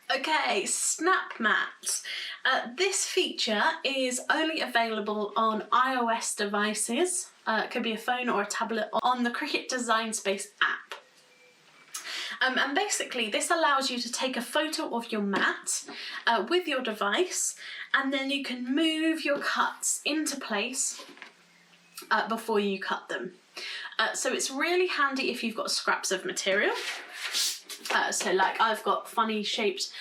Okay, SnapMat. This feature is only available on iOS devices. It could be a phone or a tablet on the Cricut Design Space app. And basically this allows you to take a photo of your mat with your device, and then you can move your cuts into place before you cut them. So it's really handy if you've got scraps of material. So like I've got funny shaped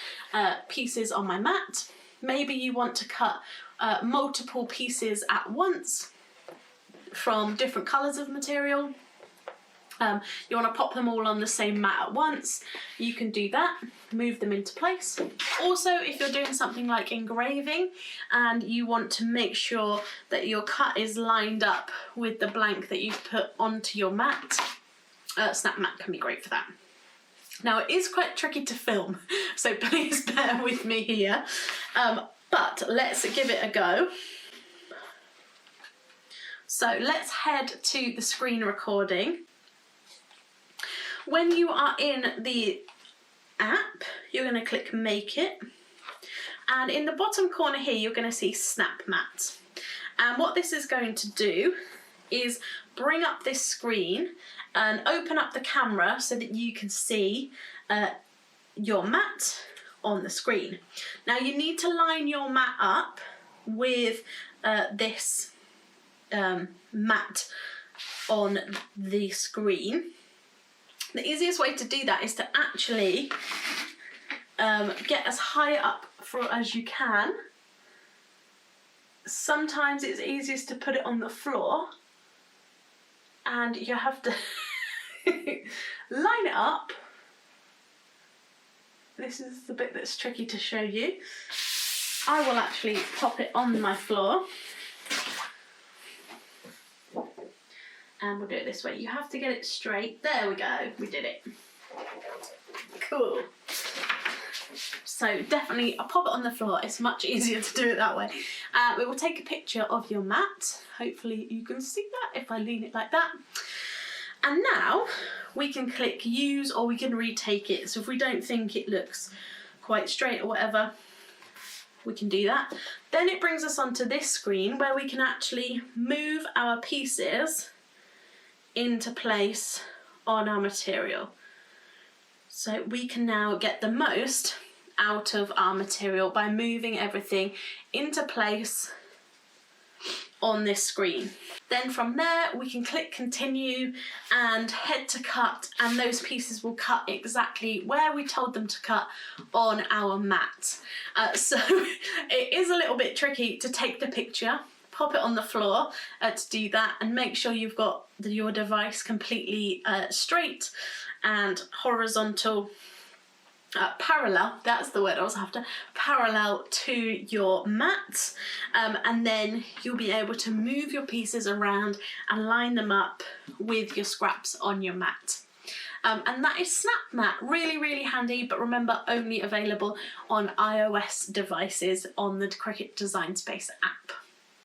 pieces on my mat. Maybe you want to cut multiple pieces at once from different colours of material. You want to pop them all on the same mat at once. You can do that, move them into place. Also, if you're doing something like engraving and you want to make sure that your cut is lined up with the blank that you've put onto your mat, SnapMat can be great for that. Now it is quite tricky to film, so please bear with me here, but let's give it a go. So let's head to the screen recording. When you are in the app, you're going to click Make It, and in the bottom corner here you're going to see SnapMat. And what this is going to do is bring up this screen and open up the camera so that you can see your mat on the screen. Now you need to line your mat up with this mat on the screen. The easiest way to do that is to actually get as high up as you can. Sometimes it's easiest to put it on the floor, and you have to line it up. This is the bit that's tricky to show you. I will actually pop it on my floor. And we'll do it this way. You have to get it straight. There we go, we did it. Cool. So definitely, I'll pop it on the floor. It's much easier to do it that way. We will take a picture of your mat. Hopefully you can see that if I lean it like that. And now we can click use, or we can retake it. So if we don't think it looks quite straight or whatever, we can do that. Then it brings us onto this screen where we can actually move our pieces into place on our material. So we can now get the most out of our material by moving everything into place on this screen. Then from there we can click continue and head to cut, and those pieces will cut exactly where we told them to cut on our mat. So it is a little bit tricky to take the picture, pop it on the floor to do that, and make sure you've got your device completely straight and horizontal, parallel, that's the word I was after, parallel to your mat, and then you'll be able to move your pieces around and line them up with your scraps on your mat. And that is SnapMat. Really, really handy, but remember, only available on iOS devices on the Cricut Design Space app.